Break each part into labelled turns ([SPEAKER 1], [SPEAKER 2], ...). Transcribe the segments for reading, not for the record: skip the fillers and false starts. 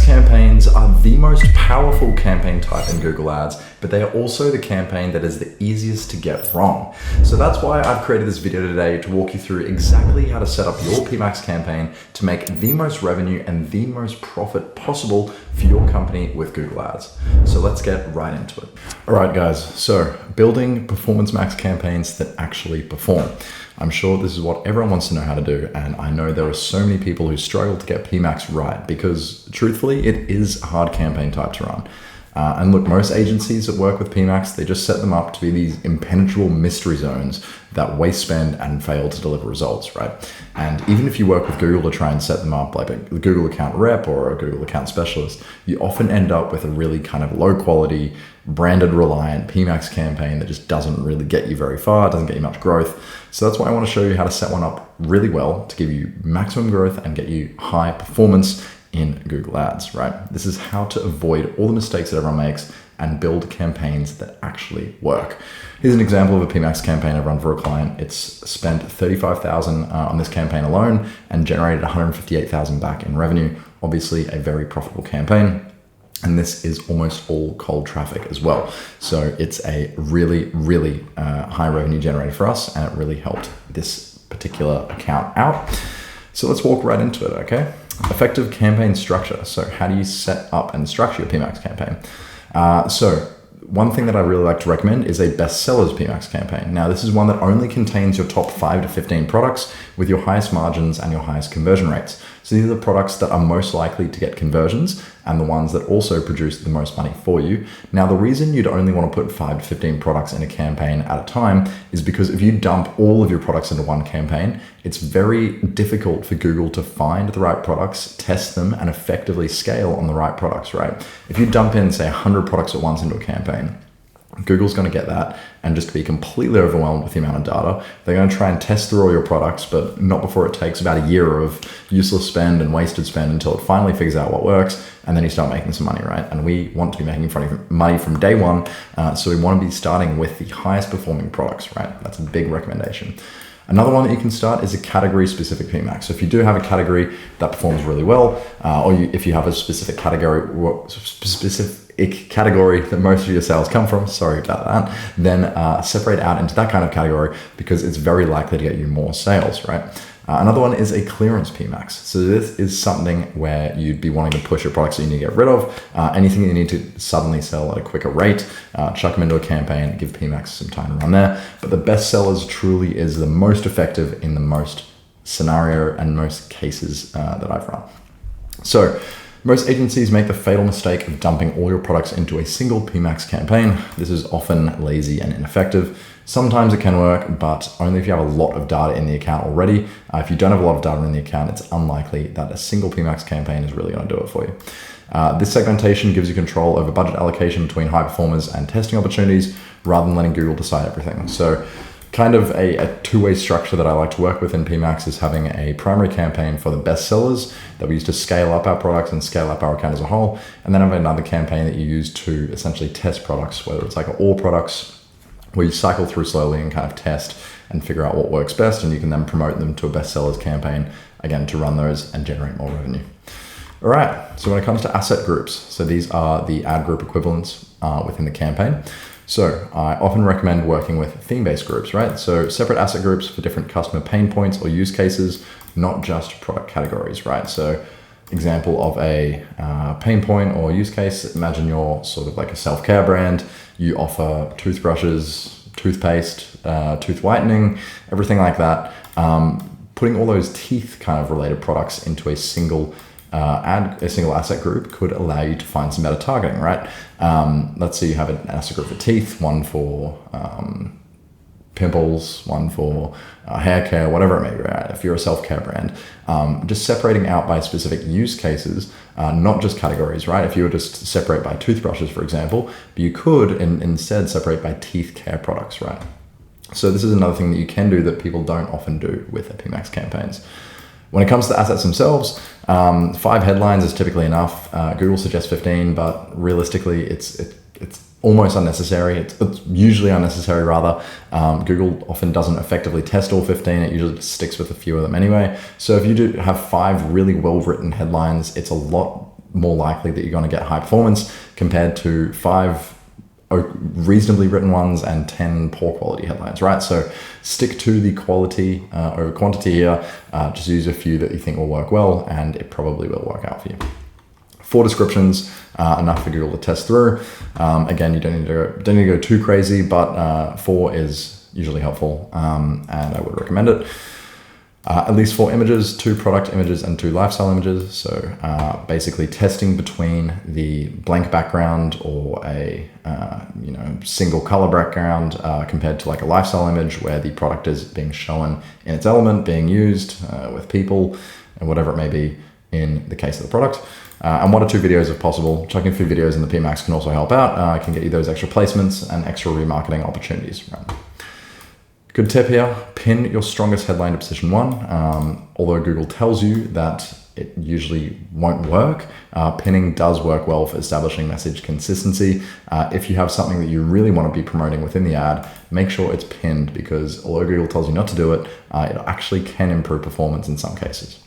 [SPEAKER 1] campaigns are the most powerful campaign type in Google Ads, but they are also the campaign that is the easiest to get wrong. So that's why I've created this video today to walk you through exactly how to set up your PMax campaign to make the most revenue and the most profit possible for your company with Google Ads. So let's get right into it. All right, guys, so building Performance Max campaigns that actually perform. I'm sure this is what everyone wants to know how to do, and I know there are so many people who struggle to get PMax right because truthfully, it is a hard campaign type to run. And look, most agencies that work with PMax, they just set them up to be these impenetrable mystery zones that waste spend and fail to deliver results, right? And even if you work with Google to try and set them up like a Google account rep or a Google account specialist, you often end up with a really kind of low quality, branded reliant PMax campaign that just doesn't really get you very far, doesn't get you much growth. So that's why I want to show you how to set one up really well to give you maximum growth and get you high performance in Google Ads, right? This is how to avoid all the mistakes that everyone makes and build campaigns that actually work. Here's an example of a PMax campaign I've run for a client. It's spent $35,000 on this campaign alone and generated $158,000 back in revenue. Obviously a very profitable campaign. And this is almost all cold traffic as well. So it's a really high revenue generator for us, and it really helped this particular account out. So let's walk right into it, okay? Effective campaign structure. So how do you set up and structure your PMax campaign? So one thing that I really like to recommend is a bestsellers PMax campaign. Now, this is one that only contains your top 5 to 15 products with your highest margins and your highest conversion rates. So these are the products that are most likely to get conversions and the ones that also produce the most money for you. Now, the reason you'd only want to put 5 to 15 products in a campaign at a time is because if you dump all of your products into one campaign, it's very difficult for Google to find the right products, test them, and effectively scale on the right products, right? If you dump in, say, 100 products at once into a campaign, Google's going to get that and just be completely overwhelmed with the amount of data. They're going to try and test through all your products, but not before it takes about a year of useless spend and wasted spend until it finally figures out what works, and then you start making some money, right? And we want to be making money from day one, so we want to be starting with the highest performing products, right? That's a big recommendation. Another one that you can start is a category specific PMax. So if you do have a category that performs really well, if you have a specific category that most of your sales come from, sorry about that, then separate out into that kind of category because it's very likely to get you more sales, right? Another one is a clearance PMax. So this is something where you'd be wanting to push your products that you need to get rid of, anything that you need to suddenly sell at a quicker rate, chuck them into a campaign, give PMax some time to run there. But the best sellers truly is the most effective in the most scenario and most cases that I've run. So most agencies make the fatal mistake of dumping all your products into a single PMax campaign. This is often lazy and ineffective. Sometimes it can work, but only if you have a lot of data in the account already. If you don't have a lot of data in the account, it's unlikely that a single PMax campaign is really going to do it for you. This segmentation gives you control over budget allocation between high performers and testing opportunities rather than letting Google decide everything. So kind of a two-way structure that I like to work with in PMax is having a primary campaign for the best sellers that we use to scale up our products and scale up our account as a whole. And then have another campaign that you use to essentially test products, whether it's like all products where you cycle through slowly and kind of test and figure out what works best. And you can then promote them to a best sellers campaign, again, to run those and generate more revenue. All right, so when it comes to asset groups, so these are the ad group equivalents within the campaign. So I often recommend working with theme-based groups, right? So separate asset groups for different customer pain points or use cases, not just product categories, right? So example of a pain point or use case, imagine you're sort of like a self-care brand. You offer toothbrushes, toothpaste, tooth whitening, everything like that. Putting all those teeth kind of related products into a single asset group could allow you to find some better targeting, right? Let's say you have an asset group for teeth, one for pimples, one for hair care, whatever it may be, right? If you're a self-care brand, just separating out by specific use cases, not just categories, right? If you were just separate by toothbrushes, for example, but you could instead separate by teeth care products, right? So this is another thing that you can do that people don't often do with their PMax campaigns. When it comes to assets themselves, 5 headlines is typically enough. Google suggests 15, but realistically, it's almost unnecessary. It's usually unnecessary rather. Google often doesn't effectively test all 15. It usually just sticks with a few of them anyway. So if you do have 5 really well-written headlines, it's a lot more likely that you're going to get high performance compared to 5 reasonably written ones and 10 poor quality headlines, right? So stick to the quality over quantity here. Just use a few that you think will work well, and it probably will work out for you. 4 descriptions, enough for Google to test through. Again, you don't need to go too crazy, but 4 is usually helpful, and I would recommend it. At least 4 images, 2 product images and 2 lifestyle images. So basically testing between the blank background or a single color background compared to like a lifestyle image where the product is being shown in its element, being used with people and whatever it may be in the case of the product. And 1 or 2 videos if possible. Chucking a few videos in the PMax can also help out. Can get you those extra placements and extra remarketing opportunities. Right? Good tip here, pin your strongest headline to position 1. Although Google tells you that it usually won't work, pinning does work well for establishing message consistency. If you have something that you really want to be promoting within the ad, make sure it's pinned, because although Google tells you not to do it, it actually can improve performance in some cases.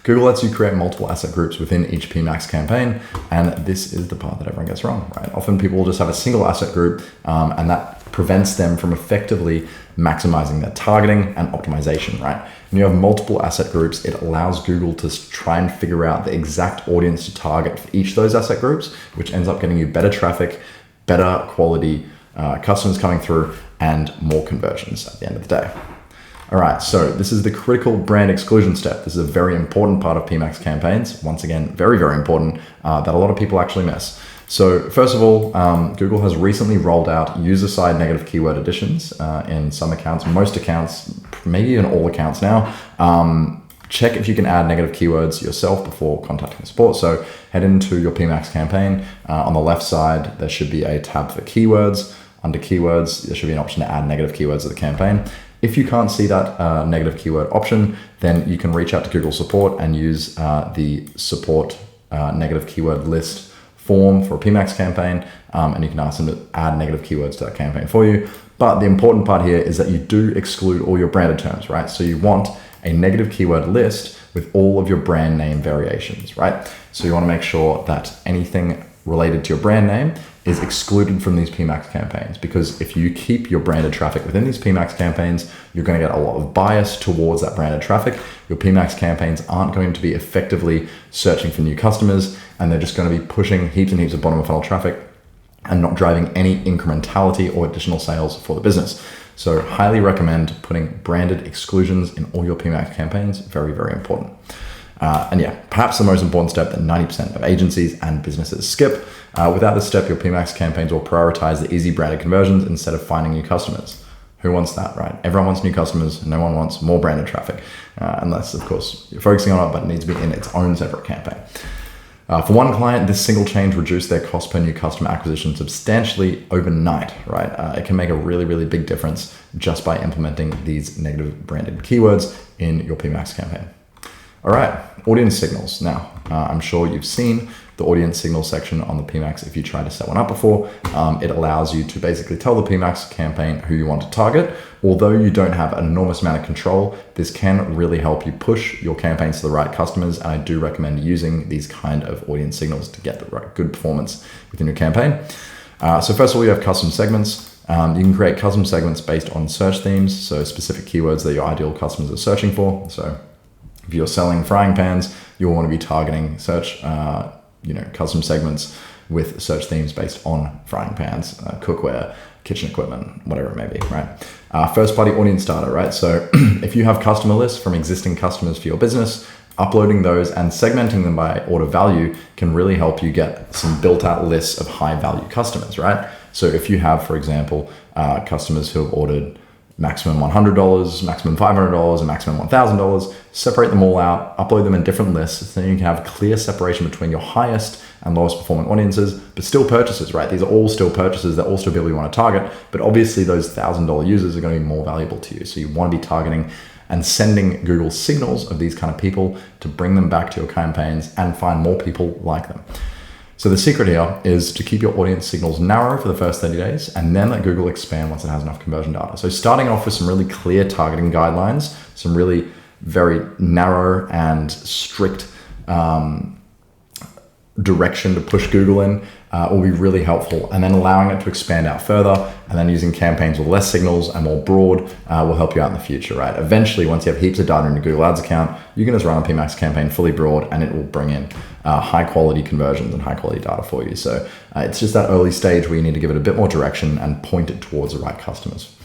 [SPEAKER 1] Google lets you create multiple asset groups within each PMax campaign, and this is the part that everyone gets wrong, right? Often people will just have a single asset group, and that prevents them from effectively maximizing their targeting and optimization, right? When you have multiple asset groups, it allows Google to try and figure out the exact audience to target for each of those asset groups, which ends up getting you better traffic, better quality customers coming through, and more conversions at the end of the day. All right, so this is the critical brand exclusion step. This is a very important part of PMax campaigns. Once again, very, very important that a lot of people actually miss. So first of all, Google has recently rolled out user-side negative keyword additions in some accounts, most accounts, maybe in all accounts now. Check if you can add negative keywords yourself before contacting support. So head into your PMax campaign. On the left side, there should be a tab for keywords. Under keywords, there should be an option to add negative keywords to the campaign. If you can't see that negative keyword option, then you can reach out to Google support and use the support negative keyword list form for a PMax campaign, and you can ask them to add negative keywords to that campaign for you. But the important part here is that you do exclude all your branded terms, right? So you want a negative keyword list with all of your brand name variations, right? So you want to make sure that anything related to your brand name is excluded from these PMax campaigns, because if you keep your branded traffic within these PMax campaigns, you're going to get a lot of bias towards that branded traffic. Your PMax campaigns aren't going to be effectively searching for new customers, and they're just going to be pushing heaps and heaps of bottom of funnel traffic and not driving any incrementality or additional sales for the business. So highly recommend putting branded exclusions in all your PMax campaigns. Very, very important. And yeah, perhaps the most important step that 90% of agencies and businesses skip. Without this step, your PMax campaigns will prioritize the easy branded conversions instead of finding new customers. Who wants that, right? Everyone wants new customers. No one wants more branded traffic, unless, of course, you're focusing on it, but it needs to be in its own separate campaign. For one client, this single change reduced their cost per new customer acquisition substantially overnight, right? It can make a really, really big difference just by implementing these negative branded keywords in your PMax campaign. All right, audience signals. Now, I'm sure you've seen the audience signal section on the PMax if you tried to set one up before. It allows you to basically tell the PMax campaign who you want to target. Although you don't have an enormous amount of control, this can really help you push your campaigns to the right customers. And I do recommend using these kind of audience signals to get the right good performance within your campaign. So first of all, you have custom segments. You can create custom segments based on search themes, so specific keywords that your ideal customers are searching for. So if you're selling frying pans, you'll want to be targeting search, custom segments with search themes based on frying pans, cookware, kitchen equipment, whatever it may be, right? First party audience data, right? So if you have customer lists from existing customers for your business, uploading those and segmenting them by order value can really help you get some built out lists of high value customers, right? So if you have, for example, customers who have ordered maximum $100, maximum $500, and maximum $1,000, separate them all out, upload them in different lists, so you can have clear separation between your highest and lowest performing audiences, but still purchases, right? These are all still purchases. They're all still people you want to target, but obviously those $1,000 users are going to be more valuable to you. So you want to be targeting and sending Google signals of these kind of people to bring them back to your campaigns and find more people like them. So the secret here is to keep your audience signals narrow for the first 30 days and then let Google expand once it has enough conversion data. So starting off with some really clear targeting guidelines, some really very narrow and strict direction to push Google in will be really helpful. And then allowing it to expand out further, and then using campaigns with less signals and more broad will help you out in the future, right? Eventually, once you have heaps of data in your Google Ads account, you can just run a PMax campaign fully broad, and it will bring in high quality conversions and high quality data for you. So it's just that early stage where you need to give it a bit more direction and point it towards the right customers.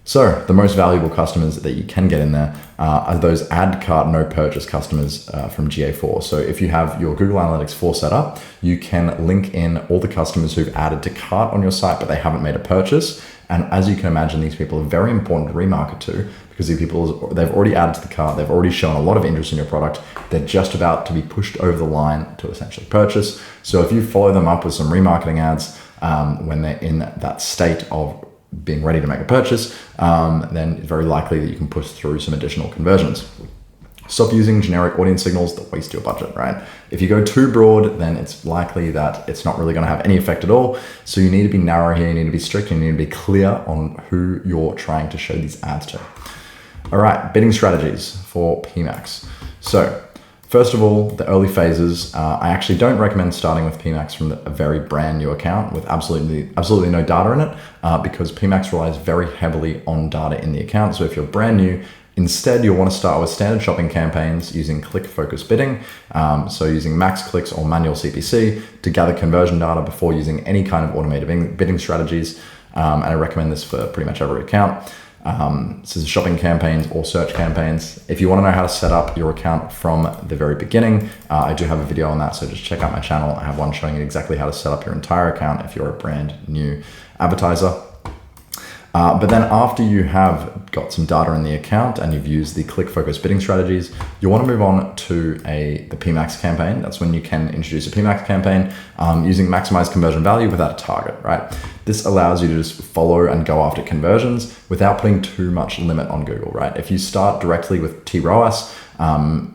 [SPEAKER 1] So the most valuable customers that you can get in there are those add cart no purchase customers from GA4. So if you have your Google Analytics 4 set up, you can link in all the customers who've added to cart on your site, but they haven't made a purchase. And as you can imagine, these people are very important to remarket to, because these people, they've already added to the cart, they've already shown a lot of interest in your product, they're just about to be pushed over the line to essentially purchase. So if you follow them up with some remarketing ads when they're in that state of being ready to make a purchase, then it's very likely that you can push through some additional conversions. Stop using generic audience signals that waste your budget, right? If you go too broad, then it's likely that it's not really going to have any effect at all. So you need to be narrow here, you need to be strict, you need to be clear on who you're trying to show these ads to. All right, bidding strategies for PMax. So first of all, the early phases, I actually don't recommend starting with PMax from a very brand new account with absolutely no data in it, because PMax relies very heavily on data in the account. So if you're brand new, instead, you'll want to start with standard shopping campaigns using click-focused bidding, so using max clicks or manual CPC to gather conversion data before using any kind of automated bidding strategies. And I recommend this for pretty much every account. This is shopping campaigns or search campaigns. If you want to know how to set up your account from the very beginning, I do have a video on that, so just check out my channel. I have one showing you exactly how to set up your entire account if you're a brand new advertiser. But then after you have got some data in the account and you've used the click-focused bidding strategies, you want to move on to the PMax campaign. That's when you can introduce a PMax campaign using maximized conversion value without a target, right? This allows you to just follow and go after conversions without putting too much limit on Google, right? If you start directly with TROAS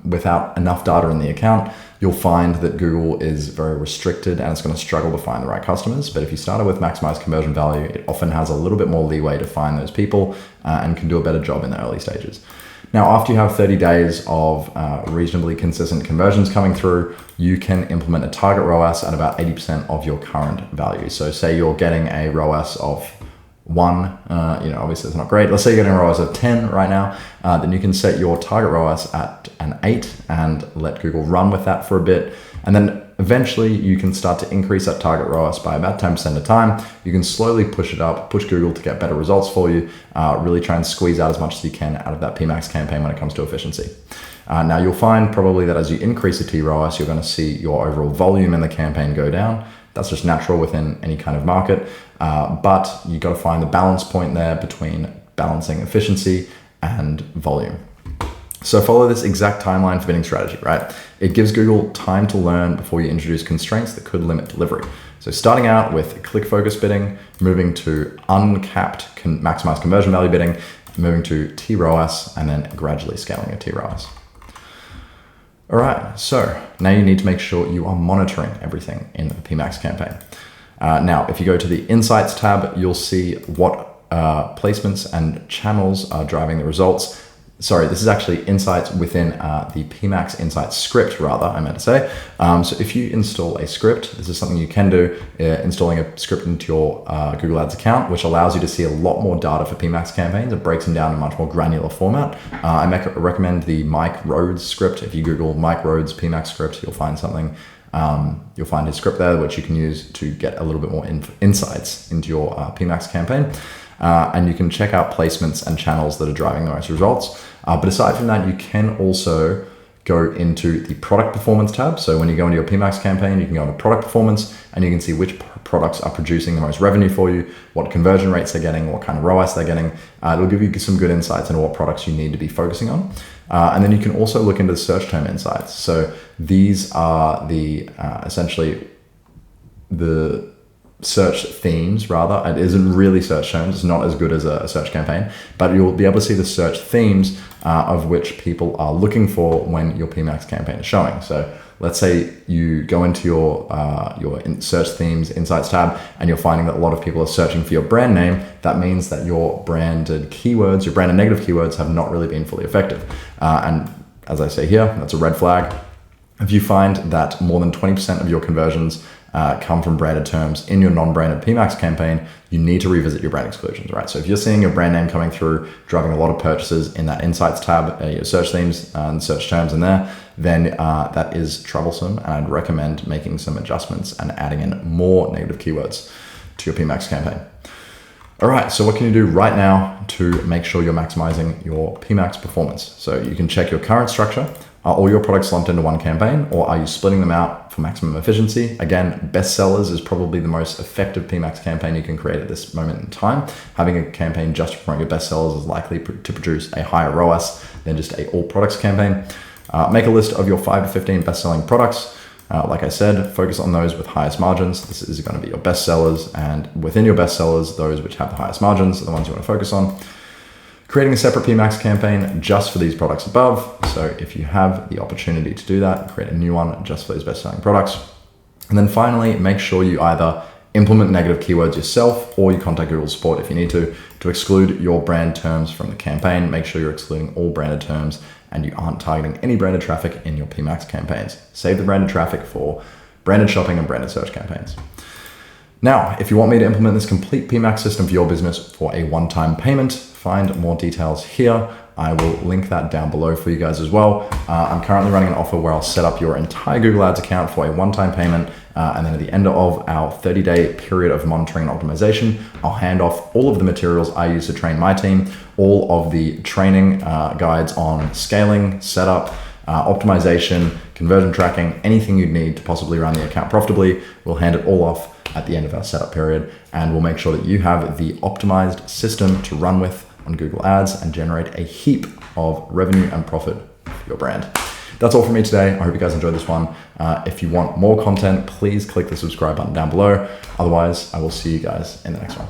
[SPEAKER 1] without enough data in the account, you'll find that Google is very restricted and it's going to struggle to find the right customers. But if you started with maximized conversion value, it often has a little bit more leeway to find those people and can do a better job in the early stages. Now, after you have 30 days of reasonably consistent conversions coming through, you can implement a target ROAS at about 80% of your current value. So say you're getting a ROAS of 1, obviously it's not great. Let's say you're getting a ROAS of 10 right now, then you can set your target ROAS at an 8 and let Google run with that for a bit. And then eventually you can start to increase that target ROAS by about 10% of the time. You can slowly push it up, push Google to get better results for you, really try and squeeze out as much as you can out of that PMax campaign when it comes to efficiency. Now you'll find probably that as you increase the TROAS, you're going to see your overall volume in the campaign go down. That's just natural within any kind of market, but you got to find the balance point there between balancing efficiency and volume. So follow this exact timeline for bidding strategy, right? It gives Google time to learn before you introduce constraints that could limit delivery. So starting out with click-focused bidding, moving to uncapped maximized conversion value bidding, moving to TROAS, and then gradually scaling your TROAS. All right, so now you need to make sure you are monitoring everything in the PMax campaign. Now, if you go to the Insights tab, you'll see what placements and channels are driving the results. Sorry, this is actually insights within the PMax Insights script, rather, I meant to say. So if you install a script, this is something you can do, installing a script into your Google Ads account, which allows you to see a lot more data for PMax campaigns. It breaks them down in a much more granular format. I recommend the Mike Rhodes script. If you Google Mike Rhodes PMax script, you'll find something. You'll find his script there, which you can use to get a little bit more insights into your PMax campaign. And you can check out placements and channels that are driving the most results. But aside from that, you can also go into the product performance tab. So when you go into your PMax campaign, you can go into product performance and you can see which products are producing the most revenue for you, what conversion rates they're getting, what kind of ROAS they're getting. It'll give you some good insights into what products you need to be focusing on. And then you can also look into the search term insights. So these are the essentially the search themes, rather. It isn't really search terms. It's not as good as a search campaign, but you'll be able to see the search themes of which people are looking for when your PMax campaign is showing. So let's say you go into your search themes insights tab and you're finding that a lot of people are searching for your brand name. That means that your branded keywords, your branded negative keywords have not really been fully effective. And as I say here, that's a red flag. If you find that more than 20% of your conversions come from branded terms in your non-branded PMAX campaign, you need to revisit your brand exclusions, right? So if you're seeing your brand name coming through, driving a lot of purchases in that insights tab, your search themes and search terms in there, then that is troublesome. And I'd recommend making some adjustments and adding in more negative keywords to your PMAX campaign. All right, so what can you do right now to make sure you're maximizing your PMAX performance? So you can check your current structure. Are all your products lumped into one campaign, or are you splitting them out for maximum efficiency? Again, bestsellers is probably the most effective PMAX campaign you can create at this moment in time. Having a campaign just to promote your bestsellers is likely to produce a higher ROAS than just a all products campaign. Make a list of your 5 to 15 best-selling products. Like I said, focus on those with highest margins. This is going to be your best sellers, and within your best sellers, those which have the highest margins are the ones you want to focus on. Creating a separate PMAX campaign just for these products above. So if you have the opportunity to do that, create a new one just for those best-selling products. And then finally, make sure you either implement negative keywords yourself or you contact Google support if you need to exclude your brand terms from the campaign. Make sure you're excluding all branded terms and you aren't targeting any branded traffic in your PMAX campaigns. Save the branded traffic for branded shopping and branded search campaigns. Now, if you want me to implement this complete PMAX system for your business for a one-time payment, find more details here. I will link that down below for you guys as well. I'm currently running an offer where I'll set up your entire Google Ads account for a one-time payment. And then at the end of our 30-day period of monitoring and optimization, I'll hand off all of the materials I use to train my team, all of the training guides on scaling, setup, optimization, conversion tracking, anything you'd need to possibly run the account profitably. We'll hand it all off at the end of our setup period, and we'll make sure that you have the optimized system to run with on Google Ads and generate a heap of revenue and profit for your brand. That's all from me today. I hope you guys enjoyed this one. If you want more content, please click the subscribe button down below. Otherwise, I will see you guys in the next one.